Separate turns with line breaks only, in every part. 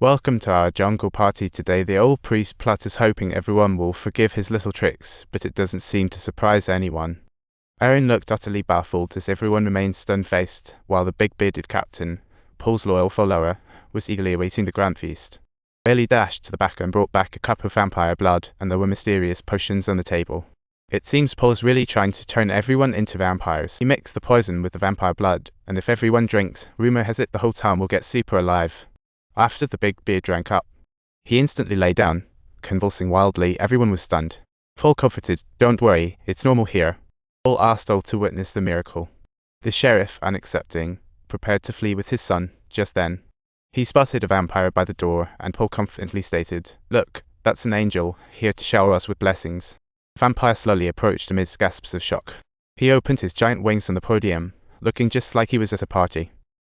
Welcome to our jungle party today. The old priest Plut is hoping everyone will forgive his little tricks, but it doesn't seem to surprise anyone. Erin looked utterly baffled as everyone remained stone-faced, while the big-bearded captain, Paul's loyal follower, was eagerly awaiting the grand feast. Bailey dashed to the back and brought back a cup of vampire blood, and there were mysterious potions on the table. It seems Paul's really trying to turn everyone into vampires. He mixed the poison with the vampire blood, and if everyone drinks, rumor has it the whole town will get super alive. After the big beard drank up, he instantly lay down, convulsing wildly. Everyone was stunned. Paul comforted, "Don't worry, it's normal here." Paul asked all to witness the miracle. The sheriff, unaccepting, prepared to flee with his son. Just then, he spotted a vampire by the door, and Paul confidently stated, "Look, that's an angel, here to shower us with blessings." The vampire slowly approached amidst gasps of shock. He opened his giant wings on the podium, looking just like he was at a party.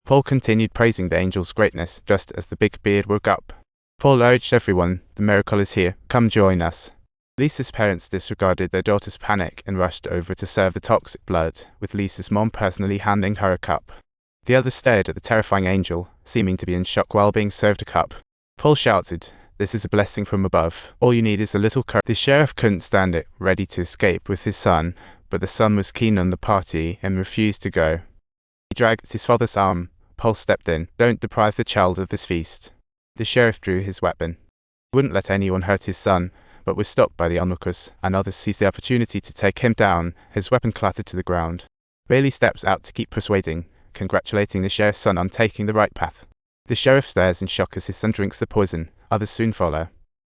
Paul continued praising the angel's greatness just as the big beard woke up. Paul urged everyone, "The miracle is here, come join us." Lisa's parents disregarded their daughter's panic and rushed over to serve the toxic blood, with Lisa's mom personally handing her a cup. The others stared at the terrifying angel, seeming to be in shock while being served a cup. Paul shouted, "This is a blessing from above. All you need is a little courage." The sheriff couldn't stand it, ready to escape with his son, but the son was keen on the party and refused to go. He dragged his father's arm. Paul stepped in. "Don't deprive the child of this feast." The sheriff drew his weapon. He wouldn't let anyone hurt his son, but was stopped by the onlookers, and others seized the opportunity to take him down. His weapon clattered to the ground. Bailey steps out to keep persuading, congratulating the sheriff's son on taking the right path. The sheriff stares in shock as his son drinks the poison. Others soon follow.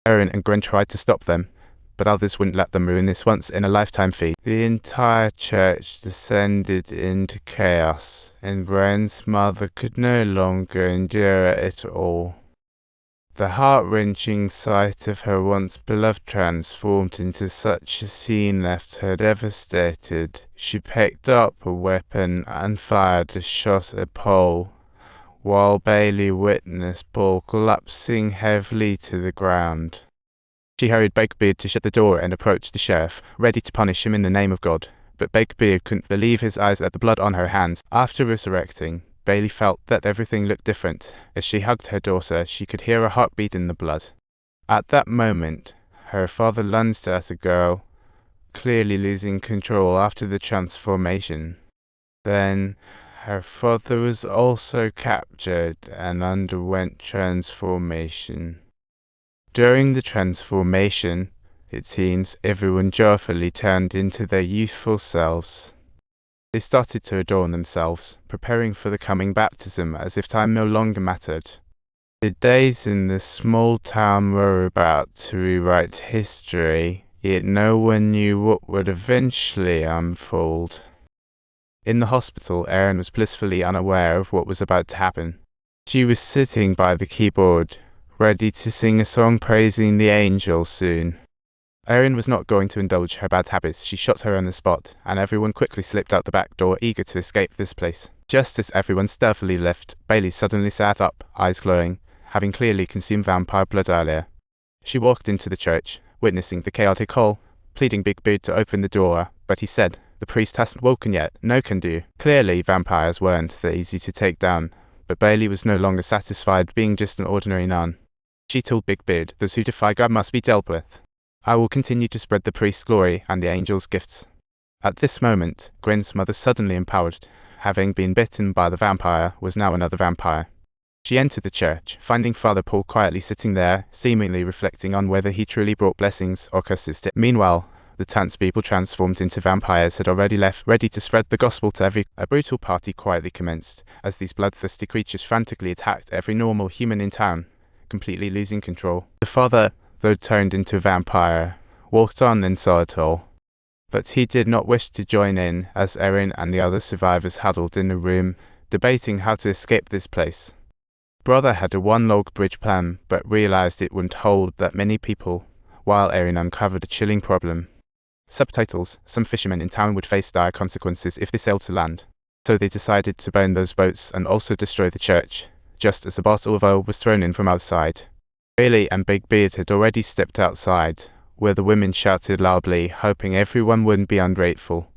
Erin and Gwen tried to stop them, but others wouldn't let them ruin this once-in-a-lifetime feast. The entire church descended into chaos, and Gwen's mother could no longer endure it all. The heart-wrenching sight of her once-beloved transformed into such a scene left her devastated. She picked up a weapon and fired a shot at Paul, while Bailey witnessed Paul collapsing heavily to the ground. She hurried Bigbeard to shut the door and approached the sheriff, ready to punish him in the name of God. But Bigbeard couldn't believe his eyes at the blood on her hands. After resurrecting, Bailey felt that everything looked different. As she hugged her daughter, she could hear a heartbeat in the blood. At that moment, her father lunged at the girl, clearly losing control after the transformation. Then, her father was also captured and underwent transformation. During the transformation, it seems everyone joyfully turned into their youthful selves. They started to adorn themselves, preparing for the coming baptism as if time no longer mattered. The days in the small town were about to rewrite history, yet no one knew what would eventually unfold. In the hospital, Erin was blissfully unaware of what was about to happen. She was sitting by the keyboard, ready to sing a song praising the angel soon. Erin was not going to indulge her bad habits. She shot her on the spot, and everyone quickly slipped out the back door, eager to escape this place. Just as everyone stealthily left, Bailey suddenly sat up, eyes glowing, having clearly consumed vampire blood earlier. She walked into the church, witnessing the chaotic whole, pleading Bigbeard to open the door, but he said, "The priest hasn't woken yet, no can do." Clearly, vampires weren't that easy to take down, but Bailey was no longer satisfied being just an ordinary nun. She told Bigbeard, "Those who defy God must be dealt with. I will continue to spread the priest's glory and the angel's gifts." At this moment, Gwen's mother, suddenly empowered, having been bitten by the vampire, was now another vampire. She entered the church, finding Father Paul quietly sitting there, seemingly reflecting on whether he truly brought blessings or curses. Meanwhile, the townspeople transformed into vampires had already left, ready to spread the gospel to every. A brutal party quietly commenced, as these bloodthirsty creatures frantically attacked every normal human in town, completely losing control. The father, though turned into a vampire, walked on and saw it all. But he did not wish to join in, as Erin and the other survivors huddled in a room, debating how to escape this place. Brother had a one-log bridge plan, but realized it wouldn't hold that many people, while Erin uncovered a chilling problem. Subtitles: Some fishermen in town would face dire consequences if they sailed to land. So they decided to burn those boats and also destroy the church, just as a bottle of oil was thrown in from outside. Bailey and Bigbeard had already stepped outside, where the women shouted loudly, hoping everyone wouldn't be ungrateful.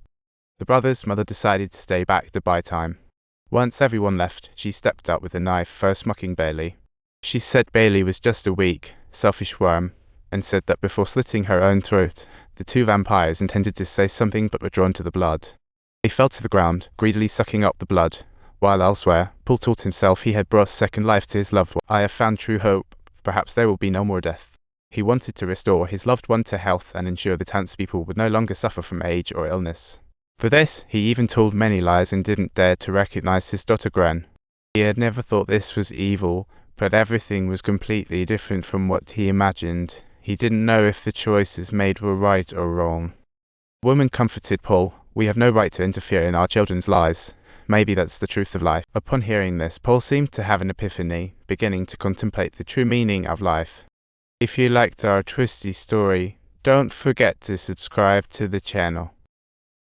The brother's mother decided to stay back to buy time. Once everyone left, she stepped out with a knife, first mocking Bailey. She said Bailey was just a weak, selfish worm, and said that before slitting her own throat, the two vampires intended to say something but were drawn to the blood. They fell to the ground, greedily sucking up the blood, while elsewhere, Paul told himself he had brought second life to his loved one. I have found true hope. Perhaps there will be no more death. He wanted to restore his loved one to health and ensure the townspeople would no longer suffer from age or illness. For this, he even told many lies and didn't dare to recognize his daughter Gren. He had never thought this was evil, but everything was completely different from what he imagined. He didn't know if the choices made were right or wrong. The woman comforted Paul. We have no right to interfere in our children's lives. Maybe that's the truth of life. Upon hearing this, Paul seemed to have an epiphany, beginning to contemplate the true meaning of life. If you liked our twisty story, don't forget to subscribe to the channel.